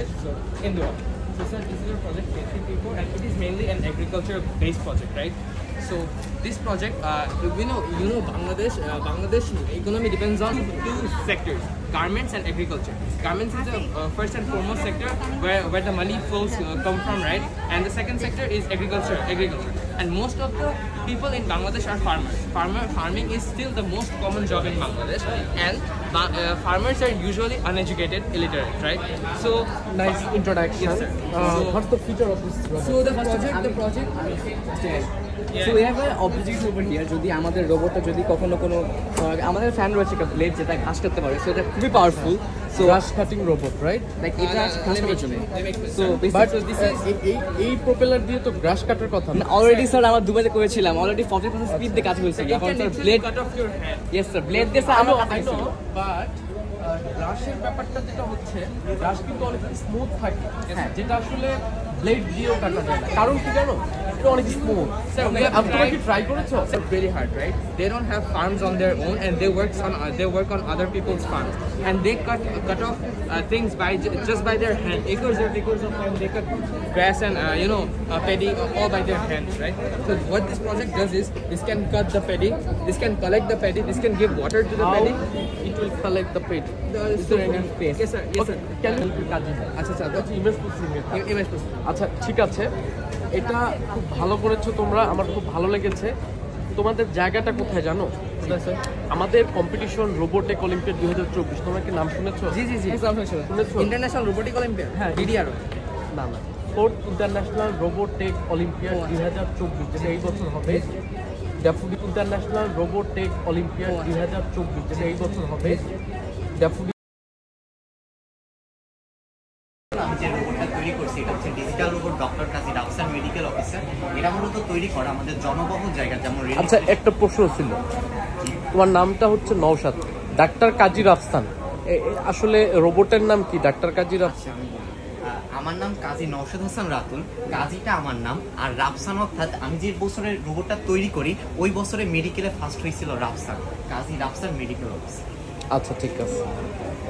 Bangladesh, so Indore. So sir, this is a project facing people, and it is mainly an agriculture-based project, right? So this project, you know Bangladesh. Bangladesh economy depends on two sectors: garments and agriculture. Garments is the first and foremost sector where the money flows come from, right? And the second sector is agriculture. And most of the people in Bangladesh are farmers. Farming is still the most common job in Bangladesh, and farmers are usually uneducated, illiterate, right? So nice introduction. Yes, sir. What's the future of this project? So the project. So we have an objective over here. যদি আমাদের রোবটটা যদি কখনো কোনো আমাদের fan রয়েছে একটা blade যেটা ঘাস কাটতে পারে, সো এটা খুবই powerful. So grass cutting robot, right? Like এটা ঘাস কাটার জন্য। So but এই প্রপেলার দিয়ে তো গ্রাস কাটার কথা না। অলরেডি স্যার আমরা দুবাইতে করেছিলাম, অলরেডি 40% স্পিড দিয়ে কাজ হয়েছে। এখন sir blade cut off your hand. Yes sir, blade দিয়ে স্যার আমরা কাজ I know, but গ্রাসের ব্যাপারটা যেটা হচ্ছে, গ্রাস কিন্তু অনেক স্মুথ থাকে, যেটা আসলে ব্লেড দিয়েও কাটা যায় না। কারণ কি জানো, এটা অনেক স্মুথ। Sir, তোমরা কি ট্রাই করেছো? It's very hard, right? They don't have farms on their own, and they work on other people's farms, and they cut off things just by their hand. Acres of land, they cut grass and paddy all by their hands, right? So what this project does is this can cut the paddy, this can collect the paddy, this can give water to the paddy. It will collect the pit. Is there any space? Yes, sir. Yes, sir. Can you কাজ দিবে? আচ্ছা sir, আচ্ছা image processing image processing. আচ্ছা ঠিক আছে, এটা খুব ভালো করেছো তোমরা, আমার খুব ভালো লেগেছে। তোমাদের জায়গাটা কোথায় জানো? স্যার আমাদের কম্পিটিশন রোবোটেক অলিম্পিয়াড 2024, তোমরা কি নাম শুনেছো? জি শুনেছো ইন্টারন্যাশনাল রোবোটিক অলিম্পিয়াড, হ্যাঁ DDR না ফোর্থ ইন্টারন্যাশনাল রোবোটেক অলিম্পিয়াড 2024 যেটা এই বছর হবে। ড্যাফোডিল ইন্টারন্যাশনাল রোবোটেক অলিম্পিয়াড 2024 যেটা এই বছর হবে। ড্যাফোডিল যে রোবটটা তৈরি করছি এটা হচ্ছে ডিজিটাল রোবট ডক্টর কাজী রাফসান মেডিকেল অফিসার। এটা মূলত তৈরি করা আমাদের জনবহুল জায়গা যেমন আচ্ছা একটা প্রশ্ন ছিল, তোমার নামটা হচ্ছে নওশাদ, ডাক্তার কাজী রাফসান, আসলে রোবটের নাম কি? ডাক্তার কাজী রাফসান। আমার নাম কাজী নওশাদ হাসান রাতুল, কাজীটা আমার নাম, আর রাফসান অর্থাৎ আমি যে বছরের রোবটটা তৈরি করি ওই বছরে মেডিকেলে ফার্স্ট হয়েছিল রাফসান, কাজী রাফসান মেডিকেল অফিসার। আচ্ছা ঠিক আছে,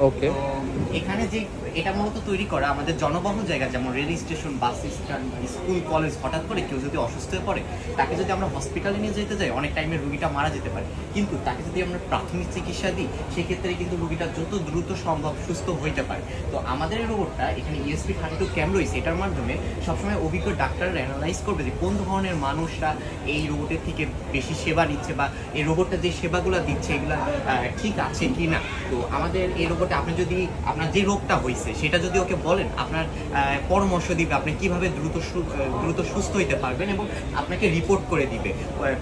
ওকে। এখানে যে এটা মূলত তৈরি করা আমাদের জনবহুল জায়গা যেমন rail station, bus stand, school, college, হঠাৎ করে কেউ যদি অসুস্থ হয়ে পড়ে তাকে যদি আমরা হসপিটালে নিয়ে যেতে যাই অনেক টাইমে রুগীটা মারা যেতে পারে, কিন্তু তাকে যদি আমরা প্রাথমিক চিকিৎসা দিই সেক্ষেত্রে কিন্তু রুগীটা যত দ্রুত সম্ভব সুস্থ হইতে পারে। তো আমাদের এই রোবটটা এখানে ESP32 ক্যাম রয়েছে, এটার মাধ্যমে সবসময় অভিজ্ঞ ডাক্তাররা অ্যানালাইজ করবে যে কোন ধরনের মানুষরা এই রোবটের থেকে বেশি সেবা নিচ্ছে বা এই রোবটটা যে সেবাগুলো দিচ্ছে এগুলো ঠিক আছে কি না। তো আমাদের এই রোবটে আপনি যদি আপনার যে রোগটা হয়েছে সেটা যদি ওকে বলেন আপনার পরামর্শ দিবে আপনি কিভাবে দ্রুত সুস্থ হইতে পারবেন এবং আপনাকে রিপোর্ট করে দিবে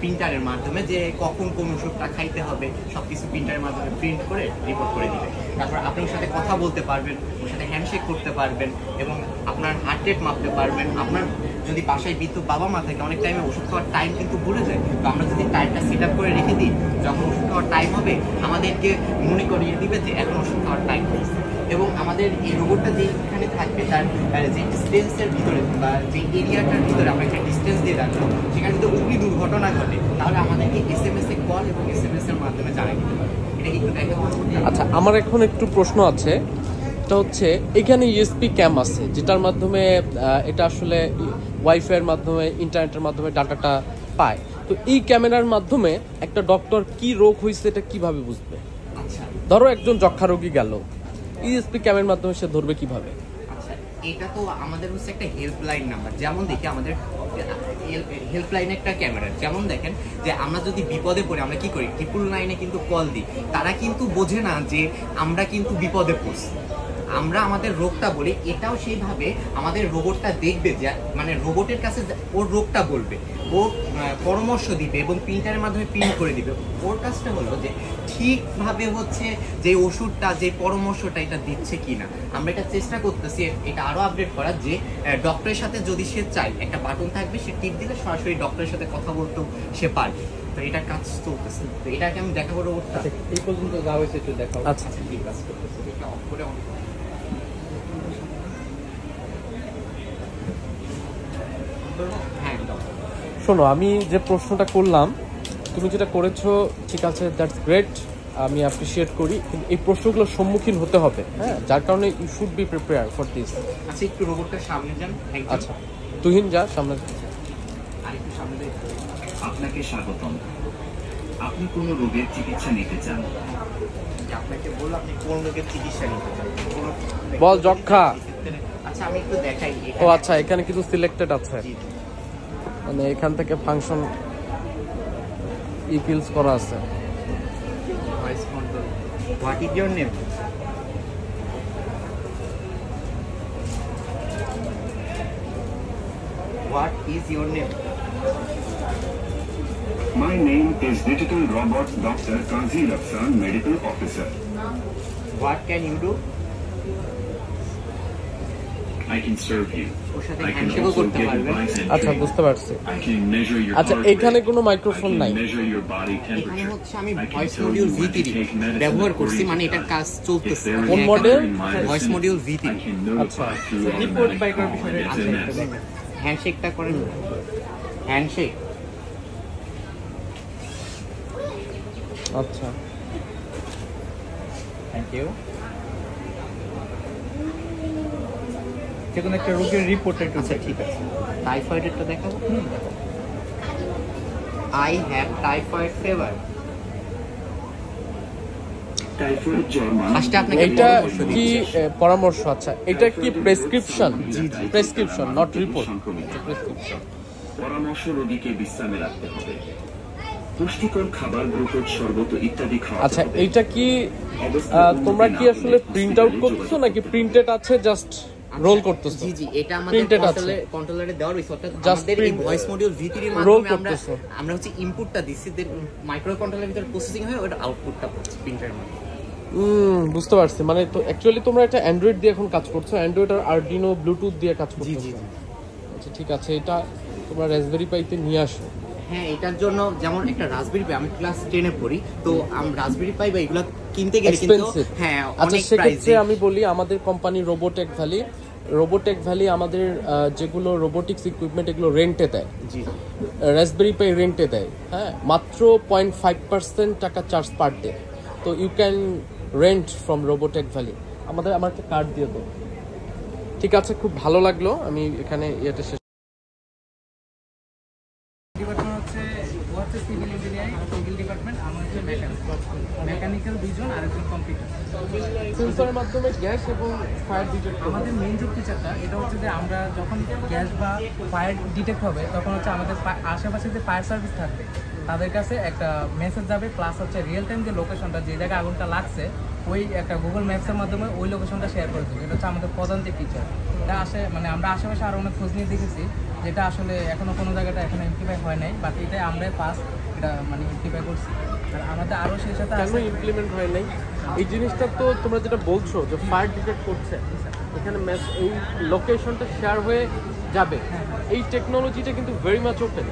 প্রিন্টারের মাধ্যমে যে কখন কোন ওষুধটা খাইতে হবে, সব কিছু প্রিন্টারের মাধ্যমে প্রিন্ট করে রিপোর্ট করে দিবে। তারপর আপনি ওর সাথে কথা বলতে পারবেন, ওর সাথে হ্যান্ডশেক করতে পারবেন এবং আপনার হার্ট রেট মাপতে পারবেন। আপনার যদি বাসায় বিদ্যুৎ বাবা মা থাকে অনেক টাইমে ওষুধ খাওয়ার টাইম কিন্তু ভুলে যায়, তো আমরা যদি টাইমটা সেট আপ করে রেখে দিই যখন ওষুধ খাওয়ার টাইম হবে আমাদেরকে মনে করিয়ে দিবে যে এখন ওষুধ খাওয়ার টাইম হয়েছে। এবং আমাদের এই রোবটটা যেখানে থাকবে তার যে ডিস্টেন্সের ভিতরে বা যে এরিয়াটার ভিতরে আমরা একটা ডিস্টেন্স দিয়ে রাখবো, সেখানে যদি অগ্নি দুর্ঘটনা ঘটে তাহলে আমাদেরকে SMS এ কল এবং SMS এর মাধ্যমে জানিয়ে দিতে পারে। এটা একটু দেখে। আচ্ছা আমার এখন একটু প্রশ্ন আছে, এটা হচ্ছে এখানে ESP ক্যাম আছে যেটার মাধ্যমে এটা আসলে ওয়াইফাইয়ের মাধ্যমে ইন্টারনেটের মাধ্যমে ডাটাটা পায়, তো এই ক্যামেরার মাধ্যমে একটা ডক্টর কি রোগ হয়েছে এটা কিভাবে বুঝবে? আচ্ছা ধরো একজন যক্ষা রোগী গেল, ESP ক্যামেরার মাধ্যমে সে ধরবে কিভাবে? আচ্ছা এটা তো আমাদের হচ্ছে একটা হেল্পলাইন নাম্বার, যেমন দেখি আমাদের হেল্পলাইনে একটা ক্যামেরা, যেমন দেখেন যে আমরা যদি বিপদে পড়ি আমরা কি করি 999 কিন্তু কল দিই, তারা কিন্তু বোঝে না যে আমরা কিন্তু বিপদে পড়ছি, আমরা আমাদের রোগটা বলি, এটাও সেইভাবে আমাদের রোবটটা দেখবে যে মানে রোবটের কাছে ওর রোগটা বলবে, ও পরামর্শ দিবে এবং প্রিন্টারের মাধ্যমে প্রিন্ট করে দিবে। ওর কাজটা হলো যে ঠিকভাবে হচ্ছে যে ওষুধটা যে পরামর্শটা এটা দিচ্ছে কিনা, আমরা এটা চেষ্টা করতেছি এটা আরো আপডেট করার, যে ডক্টরের সাথে যদি সে চায় একটা বাটন থাকবে, সে টিপ দিলে সরাসরি ডক্টরের সাথে কথা বলতেও সে পারবে। তো এটা কাজ চলতেছে, তো এটাকে আমি দেখাবো রোবটটা এই পর্যন্ত যা হয়েছে একটু দেখাও। আচ্ছা ঠিক কাজ করতেছে, এটা অফ করে হ্যাঁ ডক্টর। শোনো, আমি যে প্রশ্নটা করলাম তুমি যেটা করেছো ঠিক আছে, দ্যাটস গ্রেট। আমি অ্যাপ্রিসিয়েট করি, কিন্তু এই প্রশ্নগুলোর সম্মুখীন হতে হবে, হ্যাঁ, যার কারণে you should be prepare for this. আচ্ছা একটু রোবটটার সামনে যান। আচ্ছা তুহিন যা সামনে। আরেকটু সামনে যান। আপনাকে স্বাগতম। আপনি কোনো রোগের চিকিৎসা নিতে চান? আপনাকে বলবো আপনি কোন রোগের চিকিৎসা নিতে চান? বল যক্ষা। আচ্ছা আমি একটু দেখাই। ও আচ্ছা, এখানে কিন্তু সিলেক্টেড আছে, মানে এখান থেকে ফাংশন ফিলস করা আছে। Voice control. What is your name? What is your name? My name is Digital Robot Dr. Kazi Rafsan, Medical Officer. What can you do? I can serve you. ওর সাথে I can হ্যান্ডশেকও also করতে give পারবেন। advice and আচ্ছা treatment. বুঝতে পারছি। I can measure your আচ্ছা heart এখানে rate. কোনো I মাইক্রোফোন can নাই। measure your body এখানে temperature. হচ্ছে আমি I can voice tell module you when to V3 take medicine ব্যবহার করছি, according মানে to এটার time. কাজ If চলতেছে। there is কোন a model? in my voice medicine, module V3। I can notify through report automatic by করার call বিষয়ে and আচ্ছা একটু SMS. দেখেন, হ্যান্ডশেকটা করেন। হ্যান্ডশেক। আচ্ছা থ্যাংক ইউ। যে কোনো একটা রোগের রিপোর্টটা একটু আচ্ছা ঠিক আছে, টাইফয়েডেরটা দেখাবো। I have typhoid fever. Typhoid জ্বর ফার্স্টে আপনাকে এটা পরামর্শ কি দিচ্ছি। পরামর্শ? আচ্ছা এটা কি prescription? G, prescription not report, সংক্রমিত। প্রেসক্রিপশন। পরামর্শ রোগীকে বিশ্রামে রাখতে হবে, পুষ্টিকর খাবার, গ্লুকোজ শরবত ইত্যাদি খাওয়াতে আচ্ছা হবে। এইটা কি তোমরা কি আসলে প্রিন্ট আউট করতেছো নাকি প্রিন্টেড আছে জাস্ট রোল করতেছো? জি জি, এটা আমাদের Printed আছে। কন্ট্রোলারে দেওয়ার বিষয়। অর্থাৎ Just আমাদের এই print- ভয়েস মডিউল V3 এর roll মাধ্যমে আমরা করতেছো। আমরা হচ্ছে ইনপুটটা দিচ্ছি, দেন মাইক্রো কন্ট্রোলারের ভিতর প্রসেসিং হয়ে ওটা আউটপুটটা পড়ছে প্রিন্টারের মধ্যে। বুঝতে পারছি। মানে তো অ্যাকচুয়ালি তোমরা এটা অ্যান্ড্রয়েড দিয়ে এখন কাজ করছো, অ্যান্ড্রয়েড আর আরডিনো ব্লুটুথ দিয়ে কাজ করছো। জি। আচ্ছা ঠিক আছে, এটা তোমরা রাসবেরি পাইতে নিয়ে আসো। হ্যাঁ, এটার জন্য যেমন একটা রাসবেরি পাই, আমি ক্লাস 10 এ পড়ি, তো রাসবেরি পাই বা এগুলো কিনতে গেলে কিন্তু এক্সপেন্সিভ। হ্যাঁ আচ্ছা অনেক সেক্ষেত্রে প্রাইস। আমি বলি আমাদের কোম্পানি রোবোটেক ভ্যালি আমাদের যেগুলো রোবোটিক্স ইকুইপমেন্ট এগুলো রেন্টে দেয়, জি রাসবেরি পাই রেন্টে দেয়, হ্যাঁ, মাত্র 0.5% টাকা চার্জ পার ডে। তো you can rent from Robotech Valley. আমার একটা কার্ড দিয়ে দাও। ঠিক আছে, খুব ভালো লাগলো। আমি এখানে ইয়েটা শেষ। ডিপার্টমেন্ট হচ্ছে ও হচ্ছে সিভিল ইঞ্জিনিয়ারিং, সিভিল ডিপার্টমেন্ট, আমার হচ্ছে মেকানিক্যাল দুজন আর একজন কম্পিউটার। সেন্সরের মাধ্যমে গ্যাস এবং ফায়ার ডিটেক্ট আমাদের মেইন যে ফিচারটা এটা হচ্ছে যে আমরা যখন গ্যাস বা ফায়ার ডিটেক্ট হবে তখন হচ্ছে আমাদের আশেপাশে যে ফায়ার সার্ভিস থাকবে তাদের কাছে একটা মেসেজ যাবে, প্লাস হচ্ছে রিয়েল টাইম যে লোকেশনটা, যে জায়গায় আগুনটা লাগছে ওই একটা গুগল ম্যাপসের মাধ্যমে ওই লোকেশনটা শেয়ার করে দেবে। এটা হচ্ছে আমাদের প্রধান যে ফিচার। এটা মানে আমরা আশেপাশে আরও অনেক খোঁজ নিয়ে দেখেছি, যেটা আসলে এখনও কোনো জায়গাটা এখনো ইমপ্লিফাই হয় নাই, বাট এটাই আমরাই ফার্স্ট এটা মানে ইমপ্লিফাই করছি। আর আমাদের আরও সেই সাথে কেন ইমপ্লিমেন্ট হয় নাই এই জিনিসটা? তো তোমরা যেটা বলছো যে ফায়ার ডিটেক্ট করছে, এখানে এই লোকেশনটা শেয়ার হয়ে যাবে, এই টেকনোলজিটা কিন্তু ভেরি মাচ ওপেন,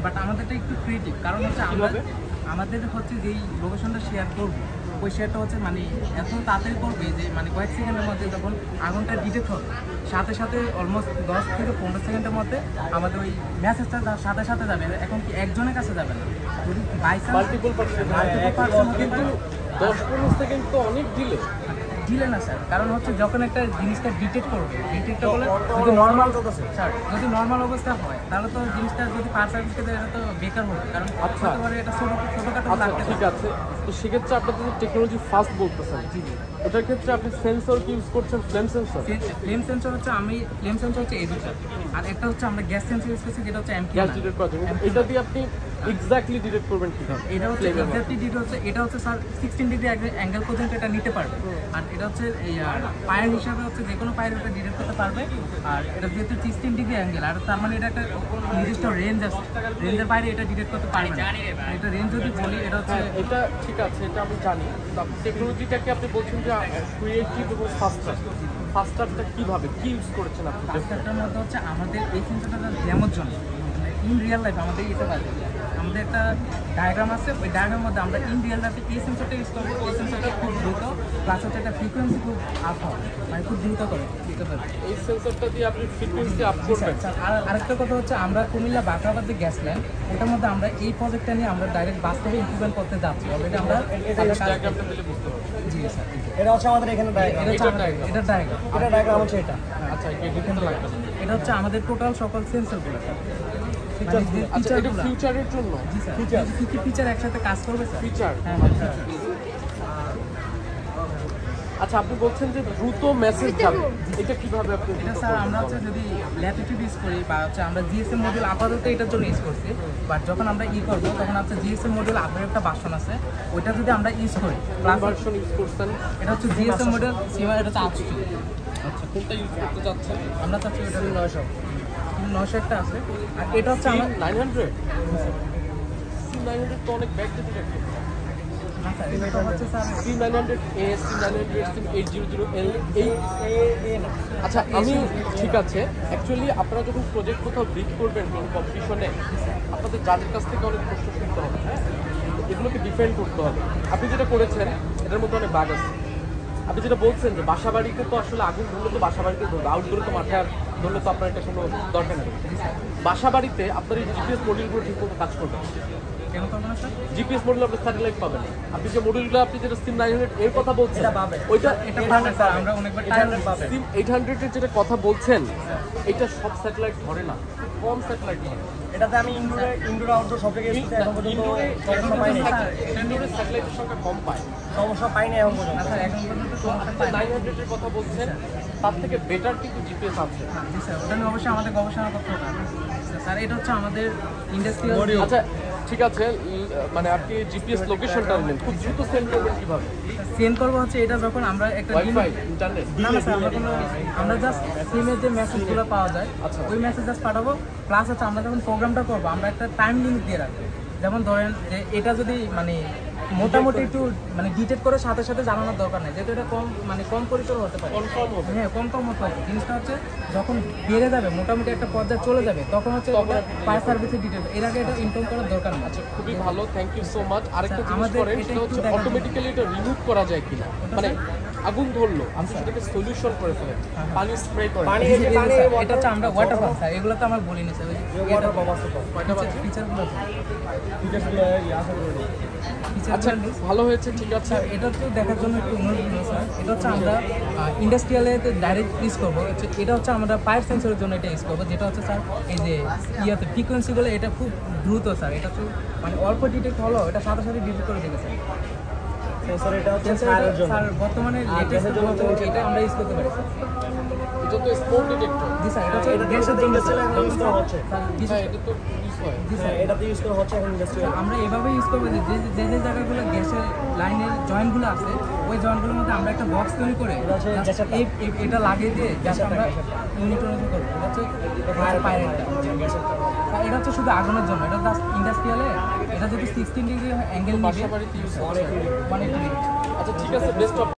বাট আমাদেরটা একটু ক্রিয়েটিভ। কারণ হচ্ছে আমাদের হচ্ছে যেই লোকেশনটা শেয়ার করবো ওই শেয়ারটা হচ্ছে মানে এত তাড়াতাড়ি করবে যে মানে কয়েক সেকেন্ডের মধ্যে যখন আগুনটা ডিটেক্ট হবে সাথে সাথে অলমোস্ট 10 থেকে 15 সেকেন্ডের মধ্যে আমাদের ওই মেসেজটা সাথে সাথে যাবে। এখন কি একজনের কাছে যাবে না, যদি বাই চান্স মাল্টিপল পারসন, কিন্তু 10-15 সেকেন্ড তো অনেক ডিলে। দিলে না স্যার, কারণ হচ্ছে যখন একটা জিনিসটা ডিটেক্ট করবে, ডিটেক্ট করলে যদি নর্মাল অবস্থা হয় তাহলে তো জিনিসটা যদি ফায়ার সার্ভিসকে দেয় এটা তো বেকার হবে, কারণ আচ্ছা। হতে পারে এটা ছোটোখাটো আচ্ছা লাগতে ঠিক আছে, তো সেক্ষেত্রে আপনাদের যে টেকনোলজি ফাস্ট বলতেছেন, ওটার ক্ষেত্রে আপনি সেন্সর কি ইউজ করছেন? Flame sensor? ফ্লেম সেন্সর হচ্ছে ফ্লেম সেন্সর হচ্ছে এডিটার, আর একটা হচ্ছে আমরা গ্যাস সেন্সর ইউজ করছি যেটা হচ্ছে গ্যাস ডিটেক্ট করার জন্য। এটা দিয়ে আপনি এক্স্যাক্টলি ডিটেক্ট করবেন কিভাবে? এটা হচ্ছে এক্স্যাক্টলি ডিটেক্ট হচ্ছে, এটা হচ্ছে স্যার 16 ডিগ্রি অ্যাঙ্গেল পর্যন্ত এটা নিতে পারবে। আর এটা হচ্ছে এই পায়ের হিসাবে হচ্ছে যে কোনো পায়ের এটা ডিটেক্ট করতে পারবে। আর এটা যেহেতু 16 ডিগ্রি অ্যাঙ্গেল, আর তার মানে এটা একটা নির্দিষ্ট রেঞ্জ আছে, রেঞ্জের বাইরে এটা ডিটেক্ট করতে পারবে না। এটা রেঞ্জ যদি বলি এটা হচ্ছে এটা ঠিক আছে, এটা আমি জানি। টেকনোলজিটাকে আপনি বলছেন যে ক্রিয়েটিভ এবং ফাস্টারটা কিভাবে কি ইউজ করেছেন আপনি? ফাস্টারটার মধ্যে হচ্ছে আমাদের এই সেন্সরটা ডেমোর জন্য ইন রিয়েল লাইফ আমাদের এটা পাবে। আমাদের একটা ডায়াগ্রাম আছে, ওই ডায়াগ্রামের মধ্যে আমরা ইন রিয়েল লাইফে এই সেন্সরটা ইউজ করবো। এই সেন্সরটা খুব দ্রুত প্লাস হচ্ছে একটা ফ্রিকোয়েন্সি খুব আপ হয়, মানে খুব দ্রুত করে দিতে পারে। এই সেন্সরটা দিয়ে আপনি ফ্রিকোয়েন্সি আপ করবেন। আর আরেকটা কথা হচ্ছে আমরা কুমিল্লা বাকরাবাদ যে গ্যাস লাইন, ওটার মধ্যে আমরা এই প্রজেক্টটা নিয়ে আমরা ডাইরেক্ট বাস্তবে ইমপ্লিমেন্ট করতে যাচ্ছি। অলরেডি আমরা ডায়াগ্রামটা দিলে বুঝতে পারবেন। জি স্যার, এটা হচ্ছে আমাদের এখানে ডায়াগ্রাম। এটা ডায়াগ্রাম হচ্ছে এটা। আচ্ছা, এখানে লাগবে। এটা হচ্ছে আমাদের টোটাল সকল সেন্সরগুলো স্যার। আচ্ছা, এটা ফিউচারের জন্য। জি স্যার, কি কি ফিচার একসাথে কাজ করবে স্যার? ফিচার। হ্যাঁ। আচ্ছা, আপনি বলছেন যে দ্রুত মেসেজ যাবে, এটা কিভাবে আপনি? এটা স্যার আমরা হচ্ছে যদি ল্যাটিটিউড ইউজ করি বা হচ্ছে আমরা জিএসএম মডিউল আপাতত এটার জন্য ইউজ করছি, বাট যখন আমরা করবো তখন হচ্ছে জিএসএম মডিউল আপনার একটা ভার্সন আছে, ওইটা যদি আমরা ইউজ করি ভার্সন ইউজ করছেন? এটা হচ্ছে জিএসএম মডিউল সিমা, এটা হচ্ছে 800। আচ্ছা, কোনটা ইউজ করতে চাচ্ছেন? আমরা চাচ্ছি ওটা 900 একটা আছে। আর এটা হচ্ছে আমার 900 900 তো অনেক ব্যাক যেতে থাকে। আচ্ছা, এটা হচ্ছে স্যার C900A, C900, C800L এই। আচ্ছা, আমি ঠিক আছে। অ্যাকচুয়ালি আপনারা যখন প্রজেক্ট কোথাও ব্রিফ করবেন কোনো কম্পিটিশনে, আপনাদের যাদের কাছ থেকে অনেক প্রশ্ন শুনতে হবে, হ্যাঁ, এগুলোকে ডিফেন্ড করতে হবে। আপনি যেটা করেছেন এটার মধ্যে অনেক বাগ আছে। আপনি যেটা বলছেন যে বাসা বাড়িতে তো আসলে আগুন ধরলে তো বাসা বাড়িতে ধরবে, আউটডোরে তো মাঠে আর ধরলে তো আপনার এটা কোনো দরকার নেই। বাসা বাড়িতে আপনার এই জিপিএস মডিউলগুলো ঠিকমতো কাজ করবে। কেন করবো না স্যার? জিপিএস মডেল আপনি স্যাটেলাইট পাবেন। আপনি যে মডেলগুলো আপনি যেটা SIM900 এর কথা বলছেন, ওইটা এটা পাবে স্যার, আমরা অনেকবার টাইম পাবে। SIM800 এর যেটা কথা বলছেন, এটা সব স্যাটেলাইট ধরে না, কম স্যাটেলাইট ধরে। এটাতে আমি ইনডোর আউটডোর সব জায়গায় ইউজ করতে এখন পর্যন্ত সমস্যা পাইনি। ইনডোরের স্যাটেলাইটের সংখ্যা কম পায়, সমস্যা পাইনি এখন পর্যন্ত। স্যার এখন পর্যন্ত সমস্যা আপনি 900 এর কথা বলছেন, তার থেকে বেটার কিন্তু জিপিএস আছে। জি স্যার, ওটা নিয়ে অবশ্যই আমাদের গবেষণা করতে হবে স্যার। এটা হচ্ছে আমাদের ইন্ডাস্ট্রিয়াল। আচ্ছা, ঠিক আছে, মানে আপনি জিপিএস লোকেশনটা নেন, খুব দ্রুত সেন্ড করবেন কিভাবে? সেন্ড করবো হচ্ছে এটা যখন আমরা একটা ওয়াইফাই, ইন্টারনেট? না না স্যার, আমরা জাস্ট সিমের যে মেসেজগুলো পাওয়া যায় ওই মেসেজ জাস্ট পাঠাবো। প্লাস হচ্ছে আমরা যখন প্রোগ্রামটা করবো আমরা একটা টাইম লিমিট দিয়ে রাখবো। যেমন ধরেন যে এটা যদি মানে মোটামুটি একটু মানে ডিটেক্ট করে সাথে সাথে জানানোর দরকার নেই, যেহেতু এটা কম পরিসর হতে পারে, কনফার্ম হবে। হ্যাঁ কম হতে হবে। জিনিসটা হচ্ছে যখন বেড়ে যাবে, মোটামুটি একটা পর্যায়ে চলে যাবে, তখন হচ্ছে ফায়ার সার্ভিসের ডিটেল, এর আগে এটা ইনফর্ম করার দরকার নেই। আচ্ছা, খুবই ভালো, থ্যাংক ইউ সো মাচ। আরেকটা জিনিস আমাদের করেন, এটা সেটা হচ্ছে একটু দেখার অটোমেটিক্যালি এটা রিমুভ করা যায় কিনা। মানে আগুন ধরলো, আপনি সেটাকে সলিউশন করে ফেলেন, পানি স্প্রে করেন। এটা হচ্ছে আমরা ওয়াটার পাম্প স্যার, এগুলো তো আমার বলিনি স্যার। ওয়াটার পাম্প আছে তো। কয়টা বাজে? ফিচারগুলো ফিচারসগুলো আশা করি। আচ্ছা, ভালো হয়েছে, ঠিক আছে। স্যার এটা তো দেখার জন্য একটু অনুরোধ করবো স্যার। এটা হচ্ছে আমরা ইন্ডাস্ট্রিয়ালে ডাইরেক্ট ইউজ করবো। এটা হচ্ছে আমরা পাইপ সেন্সরের জন্য এটা ইউজ করবো, যেটা হচ্ছে স্যার এই যে ইয়াতে ফ্রিকোয়েন্সিগুলো এটা খুব দ্রুত স্যার। এটা তো মানে অল্প ডিটেক্ট হলো, এটা সাথে সাথে ডিটেক্ট করে দেবে স্যার। সেন্সর এটা হচ্ছে ফায়ারের জন্য। স্যার বর্তমানে লেটেস্ট জন্য এটা আমরা ইউজ করতে পারি স্যার। এটা তো স্মোক ডিটেক্টর। জি স্যার, এটা হচ্ছে গ্যাসের জন্য ইউজ করা হচ্ছে। হ্যাঁ, এটা তো ইউজ হয়। জি স্যার, এটাতে ইউজ করা হচ্ছে এখন ইন্ডাস্ট্রিয়াল। আমরা এভাবে ইউজ করবো যে যে যে জায়গাগুলো গ্যাসের লাইনের জয়েন্টগুলো আছে, ওই জয়েন্টগুলোর মধ্যে আমরা একটা বক্স তৈরি করে এটা লাগিয়ে দিয়ে গ্যাসটা আমরা মনিটরিং করবো। এটা হচ্ছে পাইরেটটা। এটা হচ্ছে শুধু আগুনের জন্য, এটা জাস্ট ইন্ডাস্ট্রিয়ালে এটা যদি 16 ডিগ্রি অ্যাঙ্গেল বাসা বাড়িতে ইউজ হয়। 180 আচ্ছা, ঠিক আছে, বেস্ট অফ